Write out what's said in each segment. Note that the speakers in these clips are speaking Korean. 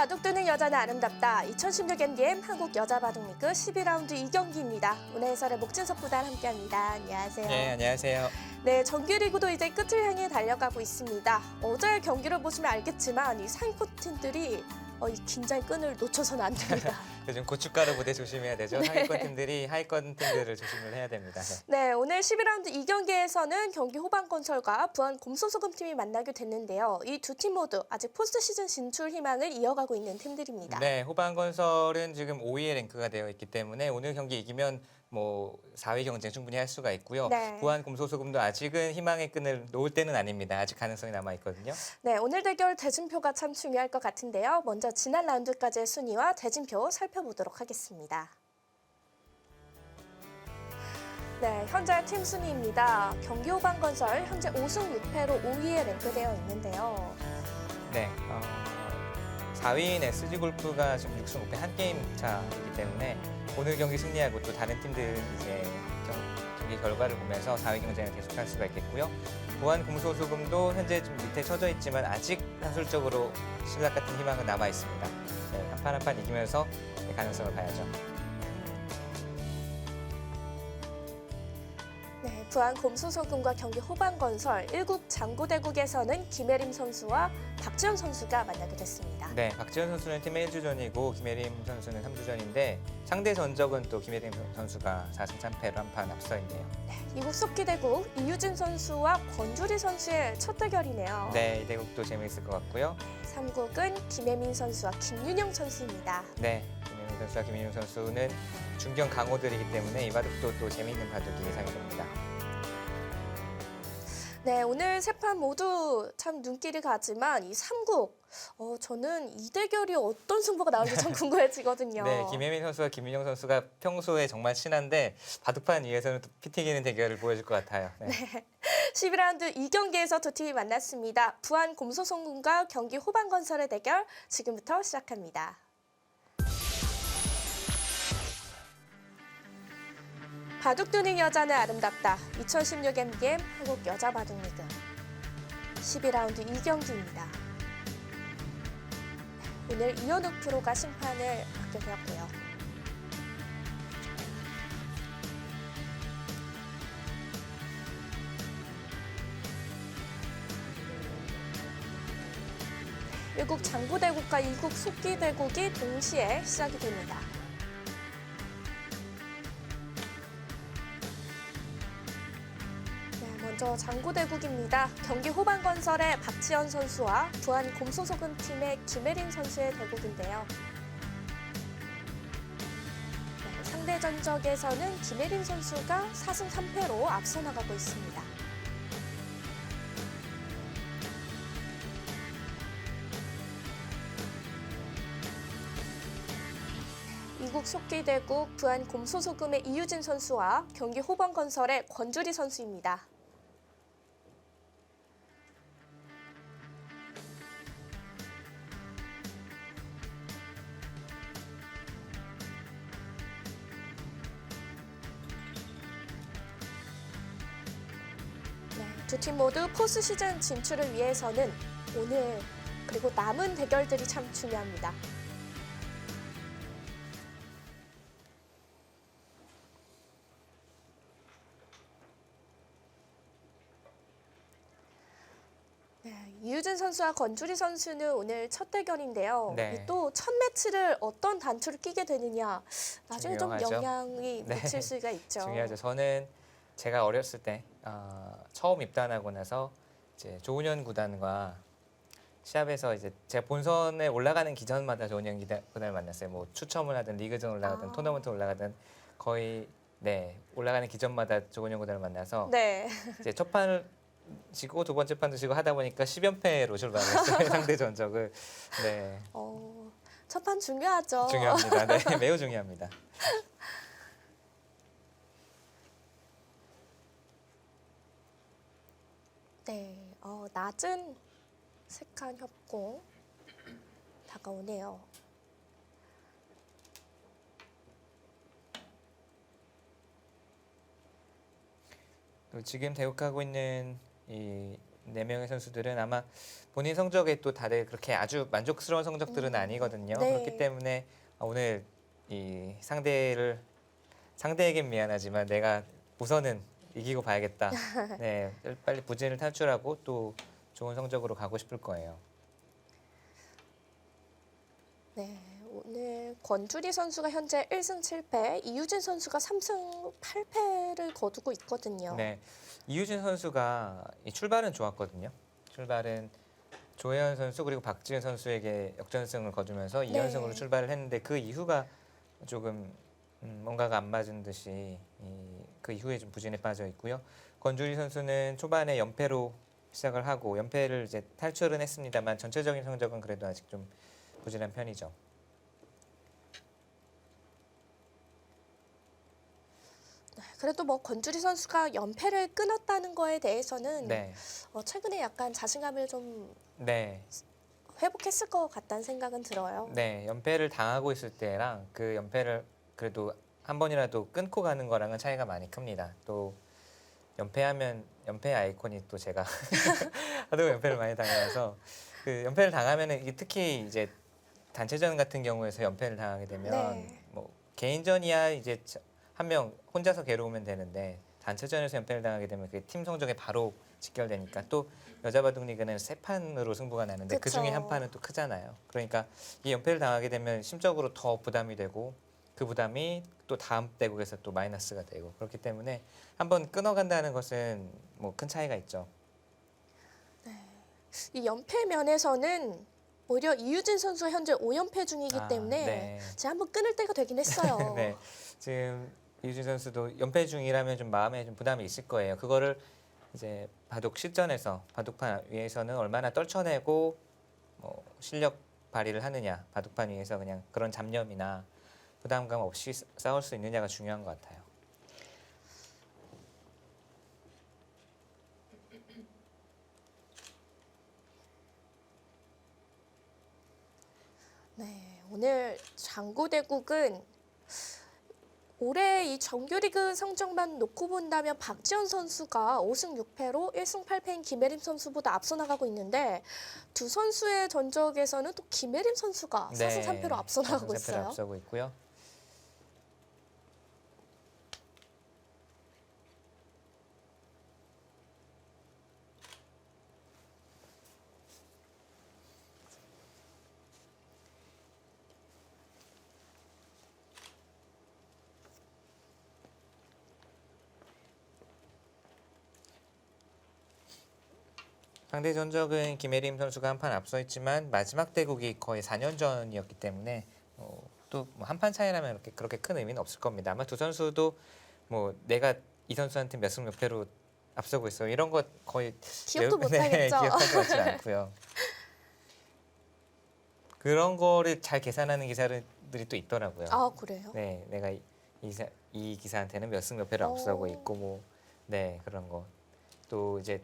바둑 두는 여자는 아름답다. 2016 NDM 한국 여자 바둑리그 12라운드 2경기입니다. 오늘 해설의 목진석 구단 함께합니다. 안녕하세요. 네, 안녕하세요. 네, 정규리그도 이제 끝을 향해 달려가고 있습니다. 어제 경기를 보시면 알겠지만 이 상위권 팀들이 이 긴장의 끈을 놓쳐서는 안 됩니다. 요즘 고춧가루 부대 조심해야 되죠. 네. 상위권 팀들이 하위권 팀들을 조심을 해야 됩니다. 네, 오늘 12라운드 2경기에서는 경기 호반건설과 부안 곰소소금팀이 만나게 됐는데요. 이 두 팀 모두 아직 포스트 시즌 진출 희망을 이어가고 있는 팀들입니다. 네, 호반건설은 지금 5위에 랭크가 되어 있기 때문에 오늘 경기 이기면 뭐 4위 경쟁 충분히 할 수가 있고요. 네. 부안 곰소소금도 아직은 희망의 끈을 놓을 때는 아닙니다. 아직 가능성이 남아 있거든요. 네, 오늘 대결 대진표가 참 중요할 것 같은데요. 먼저 지난 라운드까지의 순위와 대진표 살펴보도록 하겠습니다. 네, 현재 팀 순위입니다. 경기 호반건설 현재 5승 6패로 5위에 랭크되어 있는데요. 네, 4위인 SG골프가 지금 6승 5패 한 게임 차이기 때문에 오늘 경기 승리하고 또 다른 팀들 이제 경기 결과를 보면서 4위 경쟁을 계속할 수가 있겠고요. 부안 곰소소금도 현재 좀 밑에 쳐져 있지만 아직 산술적으로 신락 같은 희망은 남아 있습니다. 네, 한 판 한 판 이기면서 가능성을 봐야죠. 네, 부안 곰소소금과 경기 호반건설 1국 장구대국에서는 김혜림 선수와 박지현 선수가 만나게 됐습니다. 네, 박지현 선수는 팀의 1주전이고 김혜림 선수는 3주전인데 상대 전적은 또 김혜림 선수가 4승 3패로 한 판 앞서 있네요. 네, 이국 속기대국 이유진 선수와 권주리 선수의 첫 대결이네요. 네, 이 대국도 재미있을 것 같고요. 3국은 김혜민 선수와 김윤영 선수입니다. 네, 김혜민 선수와 김민용 선수는 중견 강호들이기 때문에 이 바둑도 또 재미있는 바둑이 예상이 됩니다. 네, 오늘 세 판 모두 참 눈길이 가지만 이 3국 저는 이 대결이 어떤 승부가 나올지 참 궁금해지거든요. 네, 김혜민 선수와 김민영 선수가 평소에 정말 친한데 바둑판 위에서는 또 피 튀기는 대결을 보여줄 것 같아요. 네. 11라운드 2경기에서 두 팀이 만났습니다. 부안 곰소소금과 경기 호반건설의 대결 지금부터 시작합니다. 바둑 두는 여자는 아름답다. 2016 MDM 한국 여자 바둑리그 12라운드 2경기입니다. 오늘 이현욱 프로가 심판을 맡게 되었고요. 일국 장구대국과 이국 속기대국이 동시에 시작이 됩니다. 먼저 장구대국입니다. 경기 호반건설의 박지현 선수와 부안 곰소소금 팀의 김혜린 선수의 대국인데요. 네, 상대 전적에서는 김혜린 선수가 4승 3패로 앞서 나가고 있습니다. 이국 속기대국 부안 곰소소금의 이유진 선수와 경기 호반건설의 권주리 선수입니다. 두 팀 모두 포스트 시즌 진출을 위해서는 오늘 그리고 남은 대결들이 참 중요합니다. 네, 이유진 선수와 권주리 선수는 오늘 첫 대결인데요. 네. 또 첫 매치를 어떤 단추를 끼게 되느냐 나중에 중요하죠. 좀 영향이 네. 미칠 수가 있죠. 중요하죠. 저는 제가 어렸을 때 처음 입단하고 나서 이제 조은현 구단과 시합에서 이제 제가 본선에 올라가는 기전마다 조은현 구단을 만났어요. 뭐 추첨을 하든 리그전 올라가든 토너먼트 올라가든 거의 올라가는 기전마다 조은현 구단을 만나서 네. 이제 첫 판을 지고 두 번째 판도 지고 하다 보니까 10연패로 출발했어요. 상대 전적을. 네. 첫 판 중요하죠. 중요합니다. 네, 매우 중요합니다. 네, 낮은 색한 협공 다가오네요. 또 지금 대국하고 있는 이 네 명의 선수들은 아마 본인 성적에 또 다들 그렇게 아주 만족스러운 성적들은 아니거든요. 네. 그렇기 때문에 오늘 이 상대에겐 미안하지만 내가 우선은 이기고 봐야겠다. 네, 빨리 부진을 탈출하고 또 좋은 성적으로 가고 싶을 거예요. 네, 오늘 권주리 선수가 현재 1승 7패, 이유진 선수가 3승 8패를 거두고 있거든요. 네, 이유진 선수가 이 출발은 좋았거든요. 출발은 조혜연 선수 그리고 박지은 선수에게 역전승을 거두면서 2연승으로 출발을 했는데 그 이후가 조금 뭔가가 안 맞은 듯이 그 이후에 좀 부진에 빠져 있고요. 권주리 선수는 초반에 연패로 시작을 하고 연패를 이제 탈출은 했습니다만 전체적인 성적은 그래도 아직 좀 부진한 편이죠. 그래도 뭐 권주리 선수가 연패를 끊었다는 거에 대해서는 네, 최근에 약간 자신감을 좀 네, 회복했을 것 같다는 생각은 들어요. 네. 연패를 당하고 있을 때랑 그 연패를 그래도 한 번이라도 끊고 가는 거랑은 차이가 많이 큽니다. 또 연패하면 연패 아이콘이 또 제가 하도 연패를 많이 당해서 그 연패를 당하면은 이게 특히 이제 단체전 같은 경우에서 연패를 당하게 되면 네. 뭐 개인전이야 이제 한 명 혼자서 괴로우면 되는데 단체전에서 연패를 당하게 되면 그 팀 성적에 바로 직결되니까 또 여자 바둑 리그는 세 판으로 승부가 나는데 그 중에 그쵸. 한 판은 또 크잖아요. 그러니까 이 연패를 당하게 되면 심적으로 더 부담이 되고 그 부담이 또 다음 대국에서 또 마이너스가 되고 그렇기 때문에 한번 끊어간다는 것은 뭐 큰 차이가 있죠. 이 연패 면에서는 오히려 이유진 선수가 현재 5연패 중이기 아, 때문에 네. 제가 한번 끊을 때가 되긴 했어요. 네, 지금 이유진 선수도 연패 중이라면 좀 마음에 좀 부담이 있을 거예요. 그거를 이제 바둑 실전에서 바둑판 위에서는 얼마나 떨쳐내고 뭐 실력 발휘를 하느냐, 바둑판 위에서 그냥 그런 잡념이나 부담감 없이 싸울 수 있느냐가 중요한 것 같아요. 네, 오늘 장고대국은 올해 이 정규리그 성적만 놓고 본다면 박지원 선수가 5승 6패로 1승 8패인 김혜림 선수보다 앞서 나가고 있는데 두 선수의 전적에서는 또 김혜림 선수가 4승 3패로 앞서 나가고 4승 3패로 있어요. 앞서고 있고요. 상대 전적은 김혜림 선수가 한 판 앞서 있지만 마지막 대국이 거의 4년 전이었기 때문에 또 한 판 차이라면 그렇게 큰 의미는 없을 겁니다. 아마 두 선수도 뭐 내가 이 선수한테 몇 승 몇 패로 앞서고 있어 이런 것 거의 기억도 못 하겠죠. 기억할 것 같지 않고요. 그런 거를 잘 계산하는 기사들이 또 있더라고요. 아, 그래요? 네, 내가 이 기사한테는 몇 승 몇 패를 앞서고 어. 있고 뭐 네 그런 거. 또 이제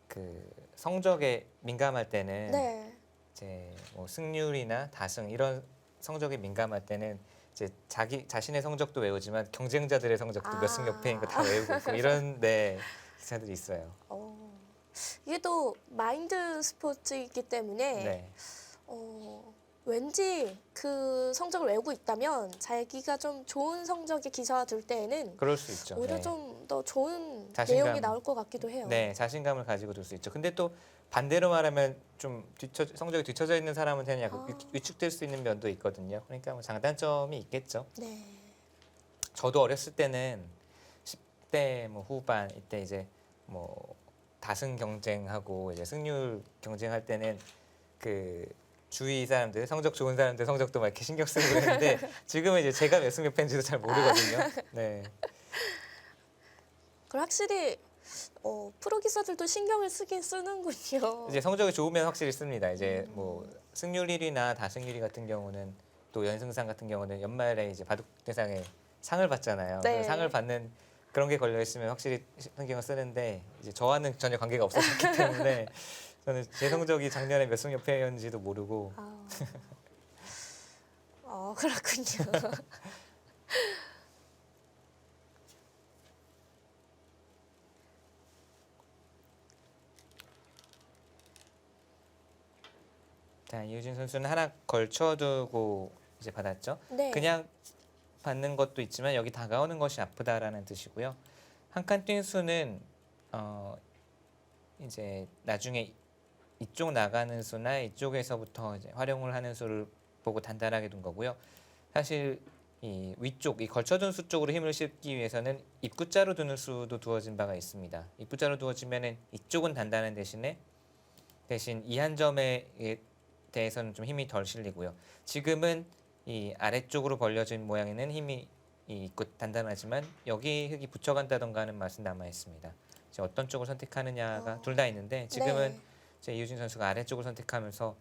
그 성적에 민감할 때는 네. 이제 뭐 승률이나 다승 이런 성적에 민감할 때는 이제 자신의 성적도 외우지만 경쟁자들의 성적도 몇 승 몇 패인 거 다 외우고 있고 이런 네 기사들이 있어요. 이게 또 마인드 스포츠이기 때문에 네, 왠지 그 성적을 외우고 있다면 자기가 좀 좋은 성적의 기사가 될 때에는 그럴 수 있죠. 오히려 네. 좀 더 좋은 자신감. 내용이 나올 것 같기도 해요. 네, 자신감을 가지고 둘 수 있죠. 근데 또 반대로 말하면 좀 성적이 뒤처져 있는 사람한테는 약간 위축될 수 있는 면도 있거든요. 그러니까 뭐 장단점이 있겠죠. 네. 저도 어렸을 때는 10대 뭐 후반 이때 이제 뭐 다승 경쟁하고 이제 승률 경쟁할 때는 그 주위 사람들 성적 좋은 사람들 성적도 막 이렇게 신경 쓰고 그랬는데 지금은 이제 제가 몇 승 몇 패인지도 잘 모르거든요. 네. 그럼 확실히 프로 기사들도 신경을 쓰긴 쓰는군요. 이제 성적이 좋으면 확실히 씁니다. 이제 뭐 승률 1위나 다승 1위 같은 경우는 또 연승상 같은 경우는 연말에 이제 바둑대상에 상을 받잖아요. 네. 그래서 상을 받는 그런 게 걸려 있으면 확실히 신경을 쓰는데 이제 저와는 전혀 관계가 없었기 때문에 저는 제 성적이 작년에 몇 승 몇 패였는지도 모르고 그렇군요. 자, 이유진 선수는 하나 걸쳐두고 이제 받았죠. 네. 그냥 받는 것도 있지만 여기 다가오는 것이 아프다라는 뜻이고요. 한 칸 뛴 수는 이제 나중에 이쪽 나가는 수나 이쪽에서부터 이제 활용을 하는 수를 보고 단단하게 둔 거고요. 사실 이 위쪽, 이 걸쳐둔 수 쪽으로 힘을 싣기 위해서는 입구자로 두는 수도 두어진 바가 있습니다. 입구자로 두어지면은 이쪽은 단단한 대신 이 한 점에 대해서는 좀 힘이 덜 실리고요. 지금은 이 아래쪽으로 벌려진 모양에는 힘이 있고 단단하지만 여기 흙이 붙여간다던가 하는 맛은 남아 있습니다. 이제 어떤 쪽을 선택하느냐가 둘 다 있는데 지금은 네. 이제 이유진 선수가 아래쪽을 선택하면서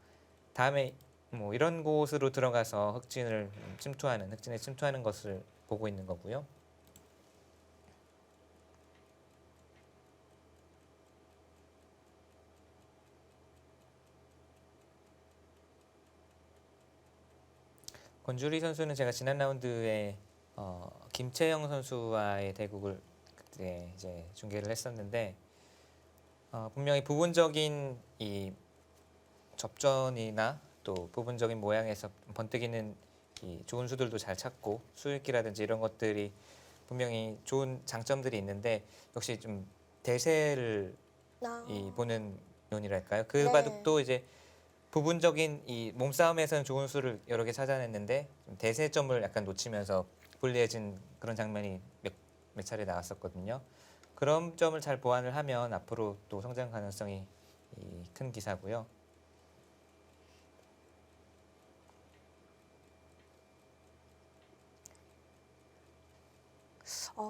다음에 뭐 이런 곳으로 들어가서 흑진에 침투하는 것을 보고 있는 거고요. 권주리 선수는 제가 지난 라운드에 김채영 선수와의 대국을 그때 이제 중계를 했었는데 분명히 부분적인 이 접전이나 또 부분적인 모양에서 번뜩이는 이 좋은 수들도 잘 찾고 수읽기라든지 이런 것들이 분명히 좋은 장점들이 있는데 역시 좀 대세를 보는 면이랄까요? 그 네. 바둑도 이제 부분적인 이 몸싸움에서는 좋은 수를 여러 개 찾아냈는데 좀 대세점을 약간 놓치면서 불리해진 그런 장면이 몇 차례 나왔었거든요. 그런 점을 잘 보완을 하면 앞으로 또 성장 가능성이 큰 기사고요.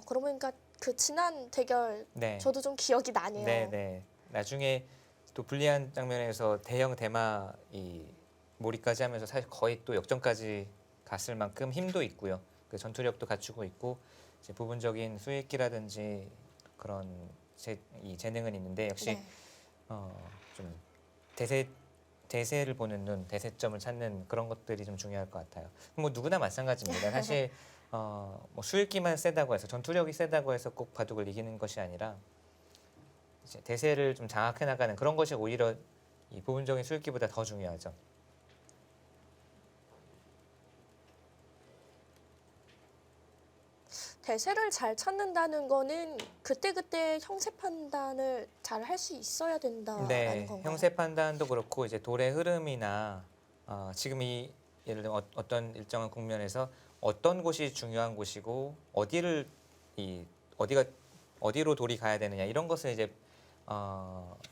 그러고 보니까 그 지난 대결 네. 저도 좀 기억이 나네요. 네. 나중에 또 불리한 장면에서 대형 대마 이 몰이까지 하면서 사실 거의 또 역전까지 갔을 만큼 힘도 있고요. 그 전투력도 갖추고 있고 이제 부분적인 수익기라든지 그런 이 재능은 있는데 역시 네. 좀 대세를 보는 눈, 대세점을 찾는 그런 것들이 좀 중요할 것 같아요. 뭐 누구나 마찬가지입니다. 사실 뭐 수익기만 세다고 해서 전투력이 세다고 해서 꼭 바둑을 이기는 것이 아니라 이제 대세를 좀 장악해 나가는 그런 것이 오히려 이 부분적인 수익기보다 더 중요하죠. 대세를 잘 찾는다는 거는 그때그때 형세 판단을 잘 할 수 있어야 된다라는 네, 건가요? 형세 판단도 그렇고 이제 돌의 흐름이나 지금 이 예를 들면 어떤 일정한 국면에서 어떤 곳이 중요한 곳이고 어디로 돌이 가야 되느냐 이런 것을 이제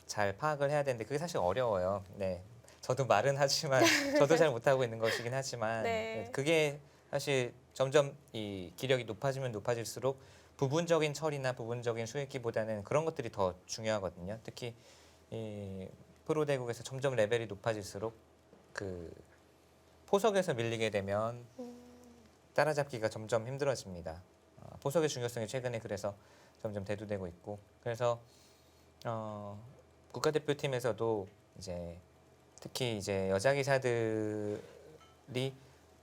잘 파악을 해야 되는데 그게 사실 어려워요. 네, 저도 말은 하지만 저도 잘 못하고 있는 것이긴 하지만 네. 그게 사실 점점 이 기력이 높아지면 높아질수록 부분적인 처리나 부분적인 수익기보다는 그런 것들이 더 중요하거든요. 특히 이 프로 대국에서 점점 레벨이 높아질수록 그 포석에서 밀리게 되면 따라잡기가 점점 힘들어집니다. 포석의 중요성이 최근에 그래서 점점 대두되고 있고 그래서 국가대표팀에서도 이제 특히 이제 여자 기사들이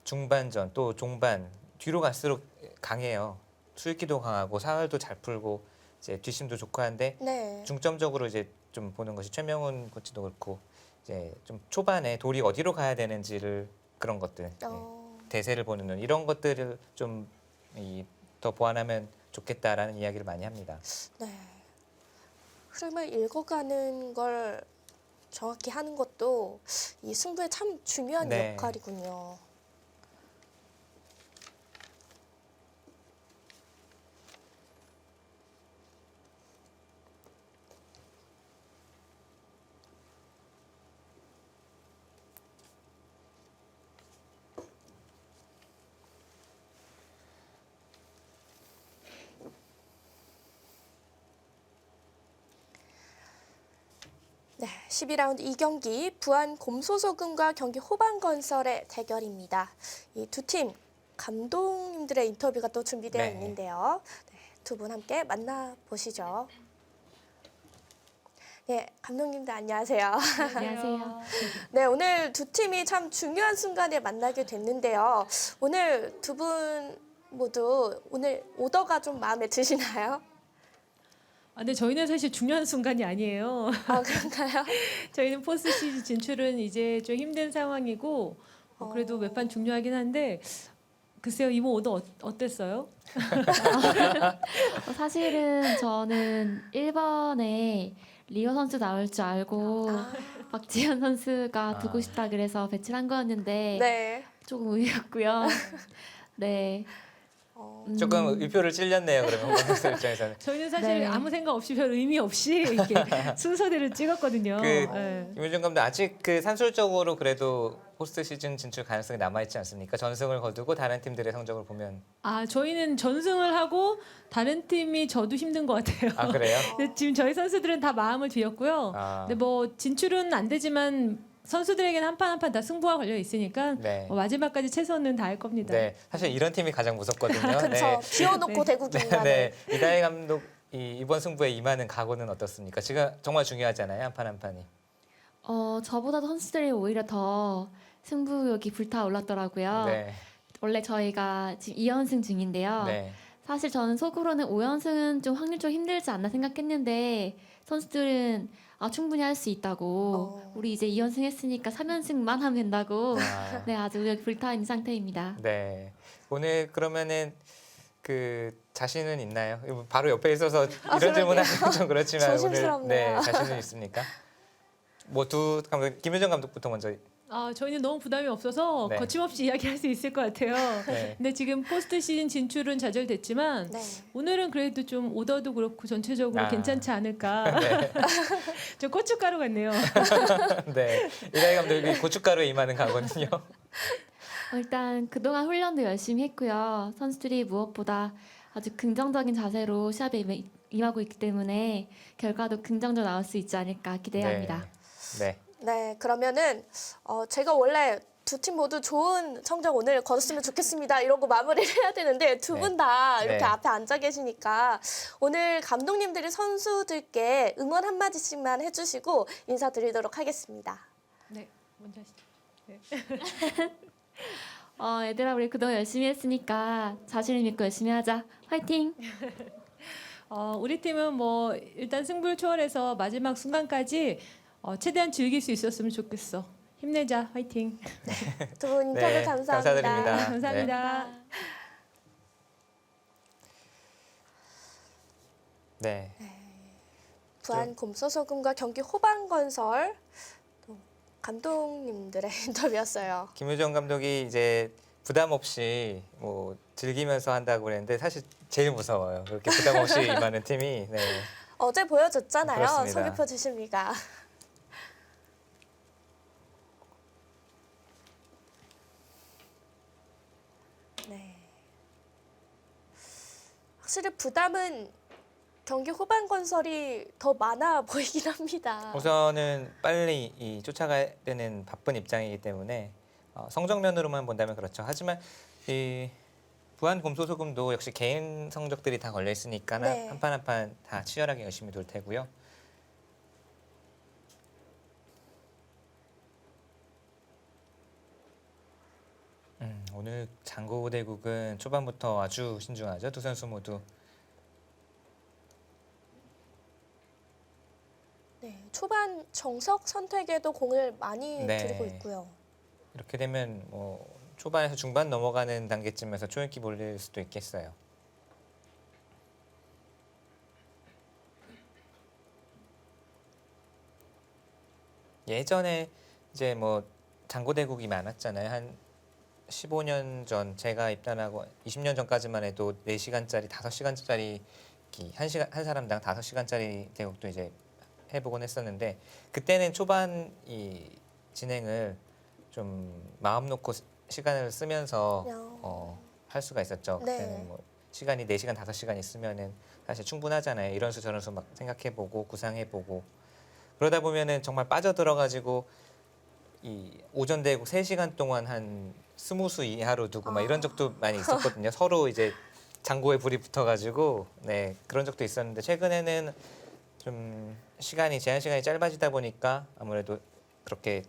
중반전 또 종반 뒤로 갈수록 강해요. 수익기도 강하고 사활도 잘 풀고 이제 뒷심도 좋고 한데 네. 중점적으로 이제 좀 보는 것이 최명훈 코치도 그렇고 이제 좀 초반에 돌이 어디로 가야 되는지를 그런 것들 대세를 보는 눈 이런 것들을 좀 더 보완하면 좋겠다라는 이야기를 많이 합니다. 네. 흐름을 읽어가는 걸 정확히 하는 것도 이 승부에 참 중요한 네. 역할이군요. 네, 12라운드 2경기 부안 곰소소금과 경기 호반건설의 대결입니다. 이 두 팀 감독님들의 인터뷰가 또 준비되어 네. 있는데요. 네, 두 분 함께 만나보시죠. 네, 감독님들 안녕하세요. 안녕하세요. 네, 오늘 두 팀이 참 중요한 순간에 만나게 됐는데요. 오늘 두 분 모두 오늘 오더가 좀 마음에 드시나요? 근데 저희는 사실 중요한 순간이 아니에요. 아, 그런가요? 저희는 포스트 시즌 진출은 이제 좀 힘든 상황이고 그래도 몇 판 중요하긴 한데 글쎄요 이번 오더 어땠어요? 사실은 저는 1번에 리오 선수 나올 줄 알고 아, 박지현 선수가 두고 아. 싶다 그래서 배출한 거였는데 네. 조금 의외였고요. 네. 조금 의표를 찔렸네요. 그러면 홍범 선수 입장에서는. 저희는 사실 네. 아무 생각 없이 별 의미 없이 이렇게 순서대로 찍었거든요. 그 네. 김효정 감독 아직 그 산술적으로 그래도 포스트 시즌 진출 가능성이 남아 있지 않습니까? 전승을 거두고 다른 팀들의 성적을 보면 저희는 전승을 하고 다른 팀이 저도 힘든 것 같아요. 아 그래요? 근데 지금 저희 선수들은 다 마음을 비웠고요. 아, 근데 뭐 진출은 안 되지만 선수들에게는 한 판 한 판 다 승부가 걸려 있으니까 네. 마지막까지 최선은 다할 겁니다. 네, 사실 이런 팀이 가장 무섭거든요. 그렇죠. 비워놓고 네. 대국이 네, 임하는. 네. 이다혜 감독 이번 승부에 임하는 각오는 어떻습니까? 지금 정말 중요하잖아요, 한 판 한 판이. 저보다도 선수들이 오히려 더 승부욕이 불타올랐더라고요. 네, 원래 저희가 지금 2연승 중인데요. 네, 사실 저는 속으로는 5연승은 좀 확률적으로 힘들지 않나 생각했는데 선수들은 충분히 할 수 있다고 우리 이제 2연승 했으니까 3연승만 하면 된다고 아, 네 아주 여기 불타 있는 상태입니다. 네. 오늘 그러면은 그 자신은 있나요? 이거 바로 옆에 있어서 이런 질문하기는 좀 그렇지만 오늘 조심스럽네요. 네, 자신은 있습니까? 뭐 두 감독, 김효정 감독부터 먼저. 저희는 너무 부담이 없어서 네. 거침없이 이야기할 수 있을 것 같아요. 네. 근데 지금 포스트 시즌 진출은 좌절됐지만 네. 오늘은 그래도 좀 오더도 그렇고 전체적으로 아. 괜찮지 않을까. 네, 좀 고춧가루 같네요. 네. 이다혜 감독이 고춧가루에 임하는 각오는요? 일단 그동안 훈련도 열심히 했고요. 선수들이 무엇보다 아주 긍정적인 자세로 시합에 임하고 있기 때문에 결과도 긍정적으로 나올 수 있지 않을까 기대합니다. 네. 네, 그러면은 제가 원래 두 팀 모두 좋은 성적 오늘 거뒀으면 좋겠습니다. 이러고 마무리를 해야 되는데 두 분 다 이렇게 네. 앞에 앉아 계시니까 오늘 감독님들이 선수들께 응원 한마디씩만 해주시고 인사드리도록 하겠습니다. 네, 먼저 하시죠. 얘들아 우리 그동안 열심히 했으니까 자신을 믿고 열심히 하자. 화이팅! 우리 팀은 뭐 일단 승부를 초월해서 마지막 순간까지 최대한 즐길 수 있었으면 좋겠어. 힘내자, 화이팅. 두 분 인터뷰 네, 감사합니다. 감사드립니다. 감사합니다. 네. 부안 곰소소금과 경기 호반건설 또 감독님들의 인터뷰였어요. 김효정 감독이 이제 부담 없이 뭐 즐기면서 한다고 그랬는데 사실 제일 무서워요. 그렇게 부담 없이 임하는 팀이. 네. 어제 보여줬잖아요. 그렇습니다. 서귀포 주심이가. 네. 확실히 부담은 경기 후반 건설이 더 많아 보이긴 합니다. 우선은 빨리 쫓아가야 되는 바쁜 입장이기 때문에 성적면으로만 본다면 그렇죠. 하지만 이 부안 곰소소금도 역시 개인 성적들이 다 걸려 있으니까 네. 한 판 한 판 다 치열하게 열심히 돌 테고요. 오늘 장고대국은 초반부터 아주 신중하죠. 두 선수 모두. 네, 초반 정석 선택에도 공을 많이 네. 들이고 있고요. 이렇게 되면 뭐 초반에서 중반 넘어가는 단계쯤에서 초읽기 몰릴 수도 있겠어요. 예전에 이제 뭐 장고대국이 많았잖아요. 한 15년 전 제가 입단하고 20년 전까지만 해도 4시간짜리, 5시간짜리 한 사람당 5시간짜리 대국도 이제 해보곤 했었는데 그때는 초반 이 진행을 좀 마음 놓고 시간을 쓰면서 할 수가 있었죠. 네. 그때는 뭐 시간이 4시간, 5시간 있으면은 사실 충분하잖아요. 이런 수 저런 수 막 생각해보고 구상해보고 그러다 보면은 정말 빠져들어가지고 이 오전 대국 3시간 동안 한 20수 이하로 두고 막 이런 적도 많이 있었거든요. 서로 이제 장고에 불이 붙어가지고 네 그런 적도 있었는데 최근에는 좀 제한 시간이 짧아지다 보니까 아무래도 그렇게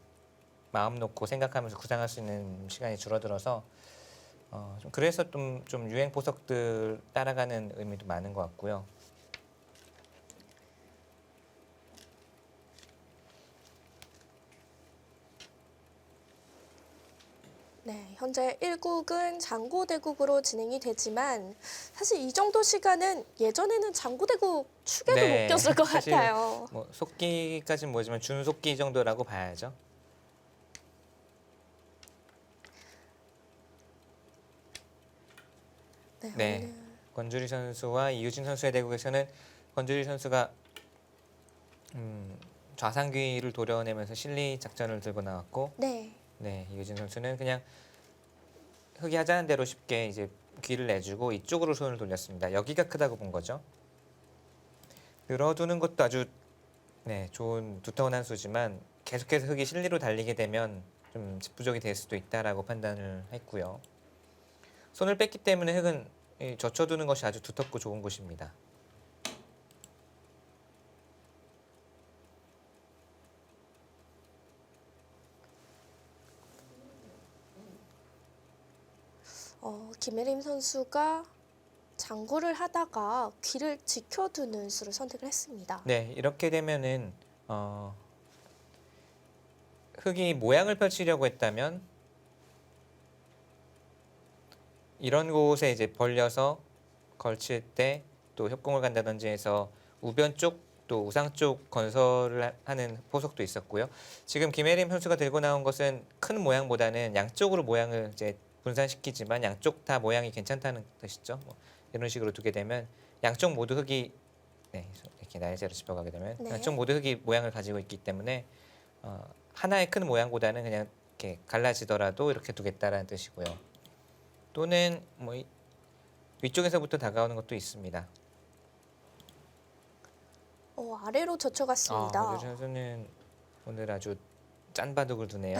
마음 놓고 생각하면서 구상할 수 있는 시간이 줄어들어서 좀 그래서 좀 유행 보석들 따라가는 의미도 많은 것 같고요. 네, 현재 1국은 장고대국으로 진행이 되지만 사실 이 정도 시간은 예전에는 장고대국 축에도 네, 못 꼈을 것 사실 같아요. 뭐 속기까지는 뭐지만 준속기 정도라고 봐야죠. 네, 네. 오늘 권주리 선수와 이유진 선수의 대국에서는 권주리 선수가 좌상귀를 도려내면서 실리 작전을 들고 나왔고, 네, 네, 이유진 선수는 그냥 흑이 하자는 대로 쉽게 이제 귀를 내주고 이쪽으로 손을 돌렸습니다. 여기가 크다고 본 거죠. 늘어두는 것도 아주 네, 좋은 두터운 한 수지만 계속해서 흑이 실리로 달리게 되면 좀 부족이 될 수도 있다라고 판단을 했고요. 손을 뺐기 때문에 흑은 젖혀두는 것이 아주 두텁고 좋은 곳입니다. 김혜림 선수가 장구를 하다가 귀를 지켜두는 수를 선택을 했습니다. 네, 이렇게 되면은 흑이 모양을 펼치려고 했다면 이런 곳에 이제 벌려서 걸칠 때 또 협공을 간다든지 해서 우변 쪽 또 우상 쪽 건설을 하는 포석도 있었고요. 지금 김혜림 선수가 들고 나온 것은 큰 모양보다는 양쪽으로 모양을 이제 분산시키지만 양쪽 다 모양이 괜찮다는 뜻이죠. 뭐 이런 식으로 두게 되면 양쪽 모두 흑이 네, 이렇게 날개로 짚어가게 되면 네. 양쪽 모두 흑이 모양을 가지고 있기 때문에 하나의 큰 모양보다는 그냥 이렇게 갈라지더라도 이렇게 두겠다라는 뜻이고요. 또는 뭐 위쪽에서부터 다가오는 것도 있습니다. 아래로 젖혀갔습니다. 권주리 선수는 오늘 아주 짠 바둑을 두네요.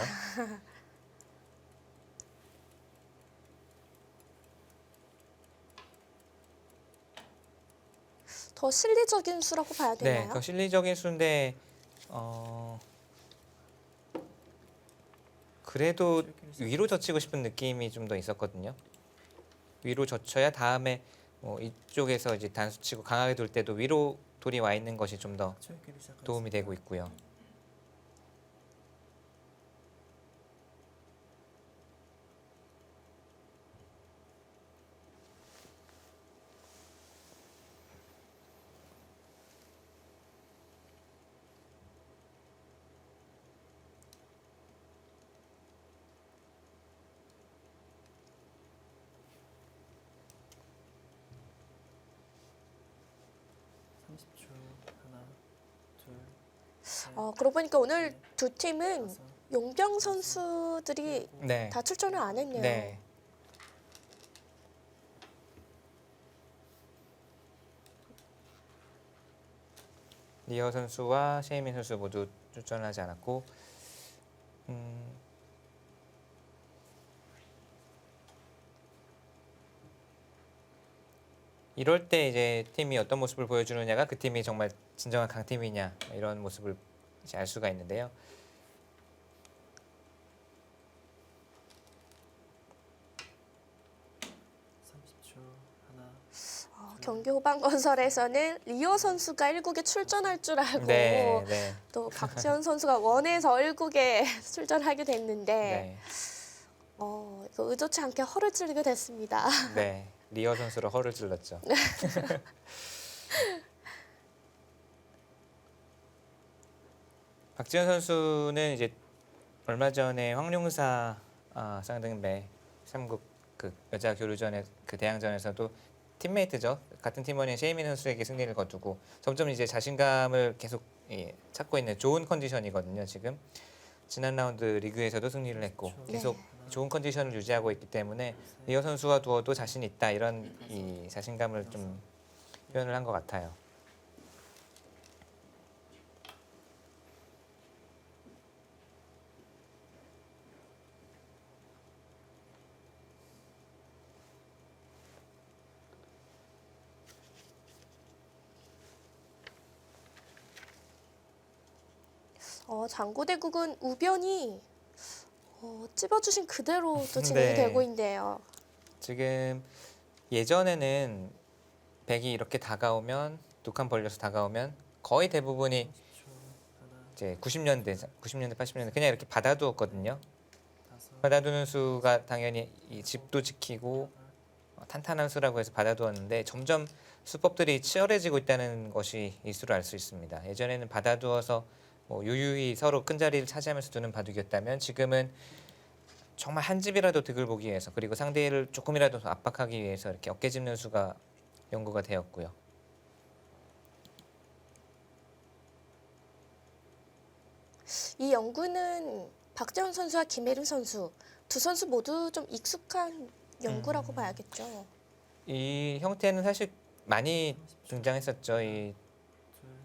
더 실리적인 수라고 봐야 네, 되나요? 그 실리적인 수인데 그래도 위로 젖히고 싶은 느낌이 좀 더 있었거든요. 위로 젖혀야 다음에 뭐 이쪽에서 이제 단수 치고 강하게 돌 때도 위로 돌이 와 있는 것이 좀 더 도움이 되고 있고요. 그러고 보니까 오늘 두 팀은 용병 선수들이 네. 다 출전을 안 했네요. 네. 리어 선수와 셰이민 선수 모두 출전하지 않았고, 이럴 때 이제 팀이 어떤 모습을 보여주느냐가 그 팀이 정말 진정한 강팀이냐 이런 모습을 이제 알 수가 있는데요. 경기 후반 건설에서는 리오 선수가 1국에 출전할 줄 알고 네, 네, 또 박지현 선수가 원에서 1국에 출전하게 됐는데 네, 이거 의도치 않게 허를 찔리게 됐습니다. 네. 리어 선수로 허를 찔렀죠. 박지현 선수는 이제 얼마 전에 황룡사 쌍등배 3국 그 여자 교류전에 그 대항전에서도 팀메이트죠. 같은 팀원인 셰이민 선수에게 승리를 거두고 점점 이제 자신감을 계속 찾고 있는 좋은 컨디션이거든요. 지금 지난 라운드 리그에서도 승리를 했고 계속 좋은 컨디션을 유지하고 있기 때문에 리어 선수와 두어도 자신 있다 이런 이 자신감을 좀 표현을 한 것 같아요. 장고대국은 우변이 찝어주신 그대로 또 진행이 네. 되고 있네요. 지금 예전에는 백이 이렇게 다가오면 두 칸 벌려서 다가오면 거의 대부분이 이제 90년대, 80년대 그냥 이렇게 받아두었거든요. 받아두는 수가 당연히 이 집도 지키고 탄탄한 수라고 해서 받아두었는데 점점 수법들이 치열해지고 있다는 것이 이 수를 알 수 있습니다. 예전에는 받아두어서 뭐 유유히 서로 큰 자리를 차지하면서 두는 바둑이었다면 지금은 정말 한 집이라도 득을 보기 위해서 그리고 상대를 조금이라도 더 압박하기 위해서 이렇게 어깨 짚는 수가 연구가 되었고요. 이 연구는 박재원 선수와 김혜림 선수 두 선수 모두 좀 익숙한 연구라고 봐야겠죠. 이 형태는 사실 많이 등장했었죠.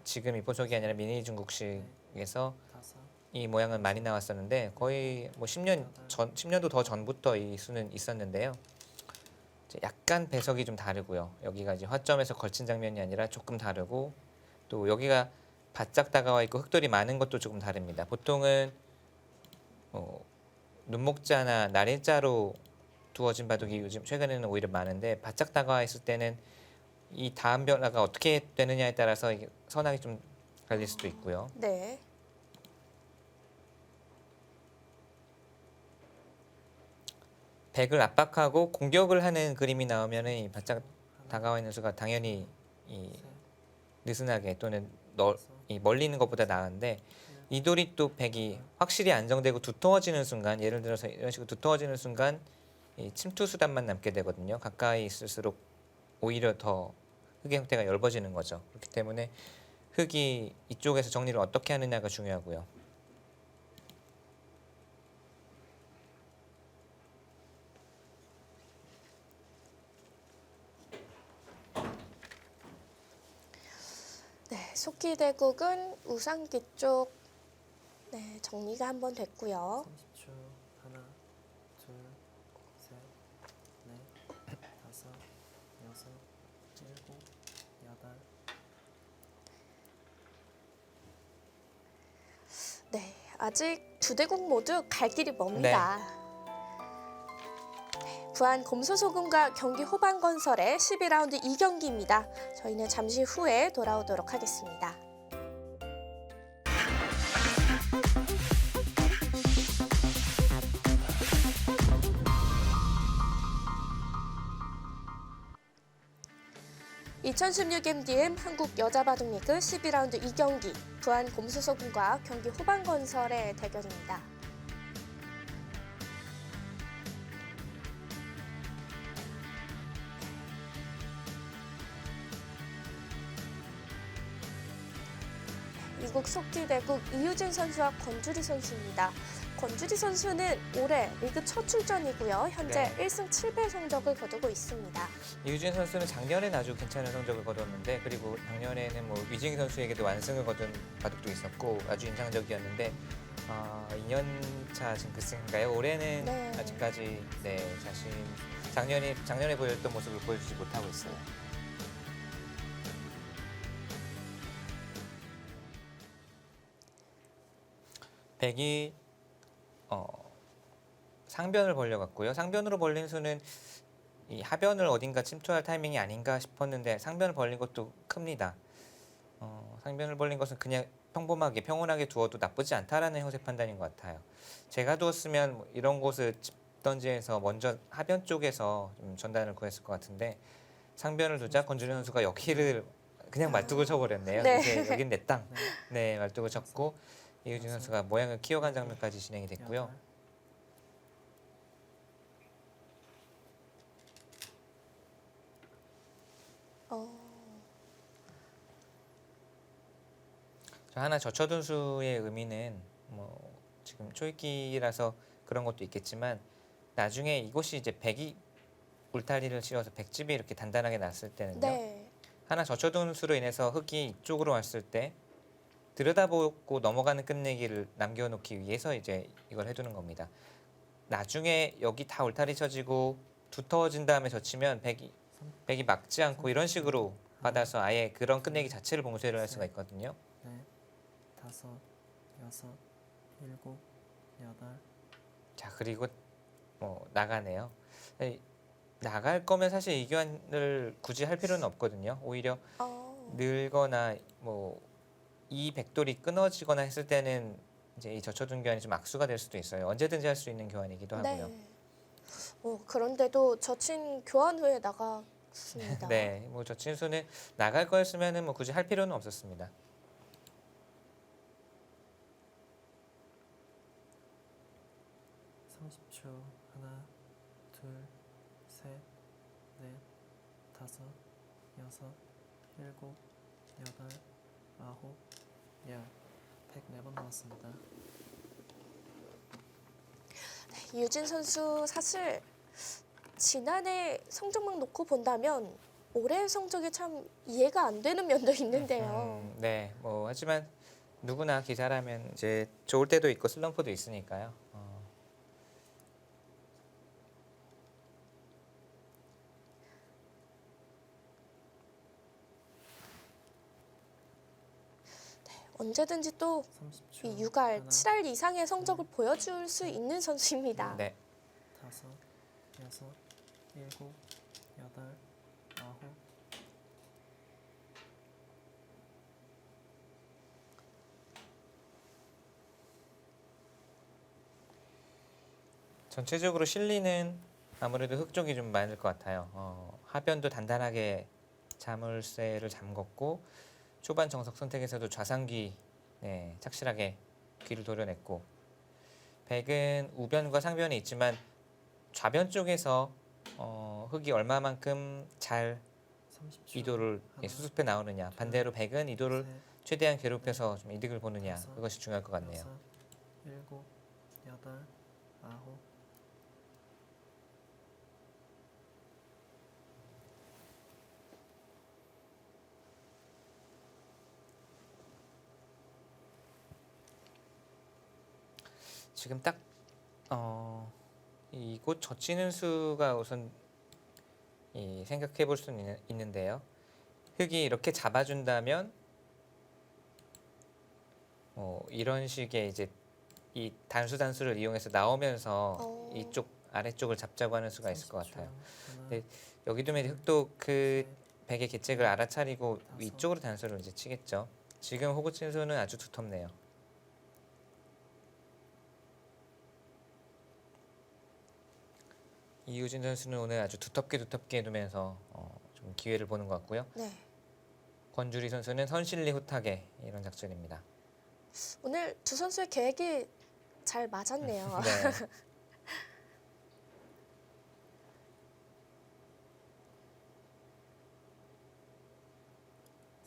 지금 이포석이 아니라 미니 중국식에서 이 모양은 많이 나왔었는데 거의 뭐 10년도 더 전부터 이 수는 있었는데요. 이제 약간 배석이 좀 다르고요. 여기가 이제 화점에서 걸친 장면이 아니라 조금 다르고 또 여기가 바짝 다가와 있고 흑돌이 많은 것도 조금 다릅니다. 보통은 눈목자나 날일자로 두어진 바둑이 요즘 최근에는 오히려 많은데 바짝 다가와 있을 때는 이 다음 변화가 어떻게 되느냐에 따라서 이게 선악이 좀 갈릴 수도 있고요. 네. 백을 압박하고 공격을 하는 그림이 나오면은 이 바짝 다가와 있는 수가 당연히 이 느슨하게 또는 이 멀리 있는 것보다 나은데 이 돌이 또 백이 확실히 안정되고 두터워지는 순간 예를 들어서 이런 식으로 두터워지는 순간 이 침투 수단만 남게 되거든요. 가까이 있을수록 오히려 더 흙의 형태가 엷어지는 거죠. 그렇기 때문에 흙이 이쪽에서 정리를 어떻게 하느냐가 중요하고요. 네, 속기대국은 우상기 쪽 네, 정리가 한번 됐고요. 30초. 하나, 둘, 셋, 넷, 다섯, 여섯, 일곱, 여덟. 네, 아직 두 대국 모두 갈 길이 멉니다. 네, 부안 곰소소금과 경기 호반건설의 12라운드 2경기입니다. 저희는 잠시 후에 돌아오도록 하겠습니다. (2016) MDM 한국 여자바둑리그 12라운드 2경기 부안 곰소소금과 경기 호반건설의 대결입니다. 이국 속기대국 이유진 선수와 권주리 선수입니다. 권주리 선수는 올해 리그 첫 출전이고요. 현재 네. 1승 7패 성적을 거두고 있습니다. 이유진 선수는 작년엔 아주 괜찮은 성적을 거뒀는데 그리고 작년에는 뭐 위징 선수에게도 완승을 거둔 바둑도 있었고 아주 인상적이었는데 2년차 지금 급승인가요? 올해는 네. 아직까지 자신 작년에 보였던 모습을 보여주지 못하고 있어요. 백이 상변을 벌려갔고요. 상변으로 벌린 수는 이 하변을 어딘가 침투할 타이밍이 아닌가 싶었는데 상변을 벌린 것도 큽니다. 상변을 벌린 것은 그냥 평범하게 평온하게 두어도 나쁘지 않다라는 형세 판단인 것 같아요. 제가 두었으면 뭐 이런 곳을 집던지에서 먼저 하변 쪽에서 좀 전단을 구했을 것 같은데 상변을 두자 권준현 선수가 여기를 그냥 말뚝을 쳐버렸네요. 네. 이제 여긴 내 땅. 네, 말뚝을 쳤고 이유진 선수가 모양을 키워간 장면까지 진행이 됐고요. 여덟. 저 하나 젖혀둔 수의 의미는 뭐 지금 초읽기라서 그런 것도 있겠지만 나중에 이곳이 이제 백이 울타리를 씌워서 백집이 이렇게 단단하게 났을 때는요. 네. 하나 젖혀둔 수로 인해서 흙이 이쪽으로 왔을 때 들여다보고 넘어가는 끝내기를 남겨놓기 위해서 이제 이걸 해두는 겁니다. 나중에 여기 다 울타리 쳐지고 두터워진 다음에 젖히면 백이 막지 않고 이런 식으로 받아서 아예 그런 끝내기 자체를 봉쇄를 할 수가 있거든요. 넷, 다섯, 여섯, 일곱, 여덟. 자, 그리고 나가네요. 나갈 거면 사실 이 교환을 굳이 할 필요는 없거든요. 오히려 늘거나 뭐 이 백돌이 끊어지거나 했을 때는 이제 이 저초등 교환이 좀 악수가 될 수도 있어요. 언제든지 할 수 있는 교환이기도 하고요. 네. 그런데도 젖힌 교환 후에 나갔습니다. 네, 뭐 저친수는 나갈 거였으면은 뭐 굳이 할 필요는 없었습니다. (30초) 하나, 둘, 셋, 넷, 다섯, 여섯, 일곱, 여덟, 아홉, 열. 104번 나왔습니다. 유진 선수 사실 지난해 성적만 놓고 본다면 올해 성적이 참 이해가 안 되는 면도 있는데요. 네, 뭐 하지만 누구나 기사라면 이제 좋을 때도 있고 슬럼프도 있으니까요. 언제든지 또 30초. 이 6할, 하나, 7할 이상의 성적을 보여줄 수 있는 선수입니다. 네, 다섯, 여섯, 일곱, 여덟, 아홉. 전체적으로 실리는 아무래도 흙 쪽이 좀 많을 것 같아요. 하변도 단단하게 자물쇠를 잠궜고 초반 정석 선택에서도 좌상귀 착실하게 귀를 도려냈고 백은 우변과 상변이 있지만 좌변 쪽에서 흙이 얼마만큼 잘 30초. 이도를 하나, 수습해 나오느냐 반대로 백은 이도를 셋, 최대한 괴롭혀서 좀 이득을 보느냐 그것이 중요할 것 같네요. 여섯, 일곱, 여덟, 아홉. 지금 딱 이곳 젖히는 수가 우선 생각해 볼 수는 있는데요. 흙이 이렇게 잡아준다면 이런 식의 이제 이 단수를 이용해서 나오면서 이쪽 아래쪽을 잡자고 하는 수가 있을 것 30초. 같아요. 하나, 네, 여기 두면 흙도 그 셋, 백의 계책을 알아차리고 다섯. 위쪽으로 단수를 이제 치겠죠. 지금 호구 친 수는 아주 두텁네요. 이우진 선수는 오늘 아주 두텁게 두면서 좀 기회를 보는 것 같고요. 네. 권주리 선수는 선실리 후타게 이런 작전입니다. 오늘 두 선수의 계획이 잘 맞았네요. 네.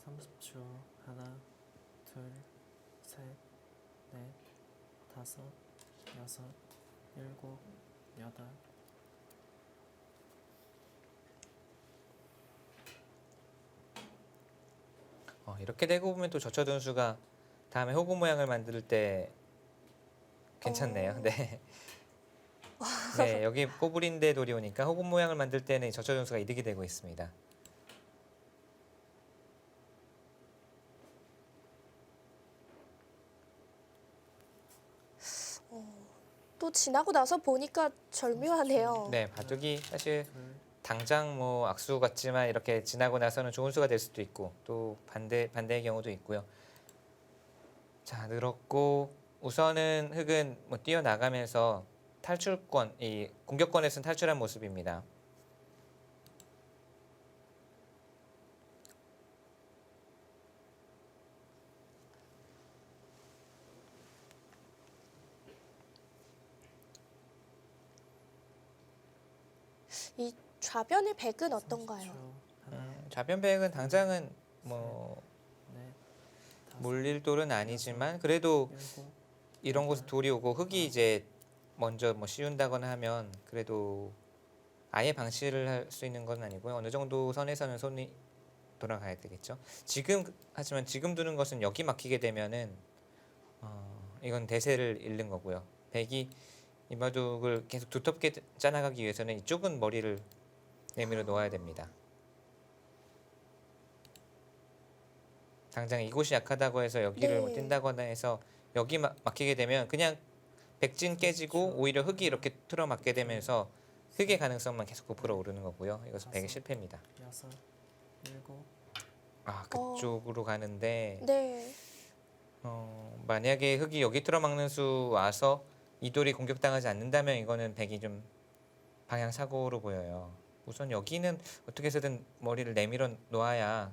(30초) 하나, 둘, 셋, 넷, 다섯, 여섯, 일곱, 여덟. 이렇게 되고 보면 또 저처 수가 다음에 호구 모양을 만들 때 괜찮네요. 네. 네, 여기 꼬부린데 돌이 오니까 호구 모양을 만들 때는 이 저처 수가 이득이 되고 있습니다. 또 지나고 나서 보니까 절묘하네요. 네, 바둑이 사실 둘, 당장 뭐 악수 같지만 이렇게 지나고 나서는 좋은 수가 될 수도 있고 또 반대의 경우도 있고요. 자, 늘었고 우선은 흙은 뭐 뛰어나가면서 탈출권, 이 공격권에서는 탈출한 모습입니다. 이 좌변의 백은 어떤가요? 30초. 하나, 좌변백은 당장은 뭐 넷, 다섯, 물일돌은 아니지만 그래도 일곱, 이런 곳에 돌이 오고 흙이 이제 먼저 뭐 씌운다거나 하면 그래도 아예 방치를 할 수 있는 건 아니고요. 어느 정도 선에서는 손이 돌아가야 되겠죠. 하지만 지금 두는 것은 여기 막히게 되면은 이건 대세를 잃는 거고요. 백이 이 바둑을 계속 두텁게 짜나가기 위해서는 이쪽은 머리를 내밀어 놓아야 됩니다. 당장 이곳이 약하다고 해서 여기를 못 네. 뛴다거나 해서 여기 막히게 되면 그냥 백진 깨지고 오히려 흙이 이렇게 틀어막게 되면서 흙의 가능성만 계속 부풀어 오르는 거고요. 이것은 백의 실패입니다. 여섯, 일곱. 그쪽으로 가는데 네. 만약에 흑이 여기 틀어막는 수 와서 이 돌이 공격당하지 않는다면 이거는 백이 좀 방향 사고로 보여요. 우선 여기는 어떻게 해서든 머리를 내밀어 놓아야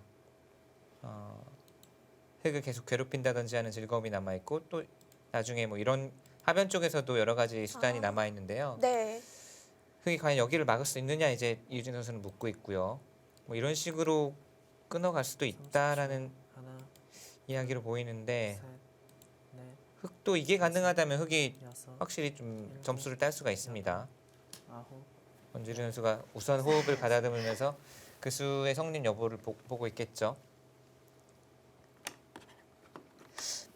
흑을 계속 괴롭힌다든지 하는 즐거움이 남아 있고 또 나중에 뭐 이런 하변 쪽에서도 여러 가지 수단이 남아 있는데요. 네. 흑이 과연 여기를 막을 수 있느냐 이제 이유진 선수는 묻고 있고요. 뭐 이런 식으로 끊어갈 수도 있다라는 하나, 이야기로 보이는데 셋, 넷, 흑도 이게 가능하다면 흑이 여섯, 확실히 좀 점수를 딸 수가 있습니다. 아홉, 권주리 선수가 우선 호흡을 가다듬으면서 그 수의 성립 여부를 보고 있겠죠.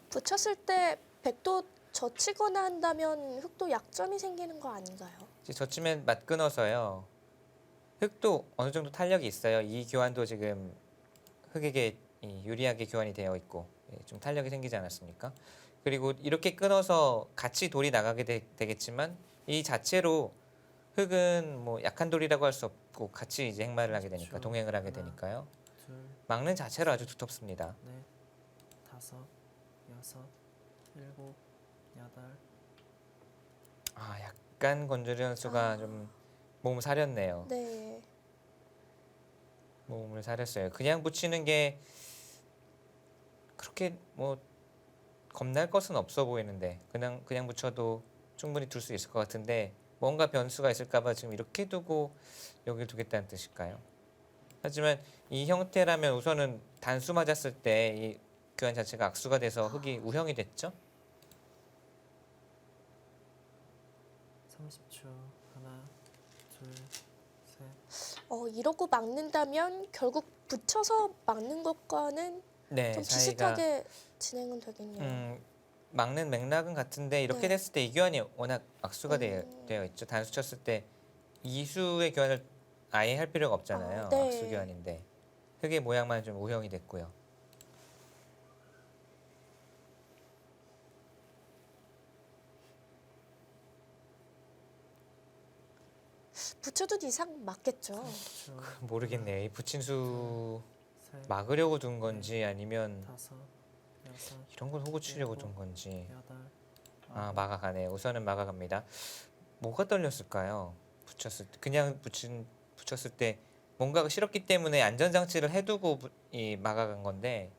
붙였을 때 백도 젖히거나 한다면 흑도 약점이 생기는 거 아닌가요? 이제 저쯤엔 맞 끊어서요. 흑도 어느 정도 탄력이 있어요. 이 교환도 지금 흑에게 유리하게 교환이 되어 있고 좀 탄력이 생기지 않았습니까? 그리고 이렇게 끊어서 같이 돌이 나가게 되겠지만 이 자체로 흑은 뭐 약한 돌이라고 할 수 없고 같이 이제 행마를 하게 되니까 동행을 하게 되니까요. 둘, 막는 자체로 아주 두텁습니다. 넷, 다섯, 여섯, 일곱, 여덟, 아 약간 권주리 선수가 좀 몸을 사렸네요. 네. 몸을 사렸어요. 그냥 붙이는 게 그렇게 뭐 겁날 것은 없어 보이는데 그냥 붙여도 충분히 둘 수 있을 것 같은데 뭔가 변수가 있을까봐 지금 이렇게 두고 여기 두겠다는 뜻일까요? 하지만 이 형태라면 우선은 단수 맞았을 때 이 교환 자체가 악수가 돼서 흑이 우형이 됐죠. 30초. 하나, 둘, 셋, 이러고 막는다면 결국 붙여서 막는 것과는 네, 좀 사이가 비슷하게 진행은 되겠네요. 막는 맥락은 같은데 이렇게 네. 됐을 때 이 교환이 워낙 악수가 되어 있죠. 단수 쳤을 때 이수의 교환을 아예 할 필요가 없잖아요. 네. 악수 교환인데 흑의 모양만 좀 우형이 됐고요. 붙여둔 이상 맞겠죠. 30초. 모르겠네요. 이 붙인 수 셋, 막으려고 둔 건지 아니면 다섯, 여섯, 이런 걸 호구 치려고 둔 건지. 여덟, 아 아홉, 막아가네요. 우선은 막아갑니다. 뭐가 떨렸을까요? 붙였을 때 그냥 붙였을 때 뭔가가 싫었기 때문에 안전장치를 해두고 이 막아간 건데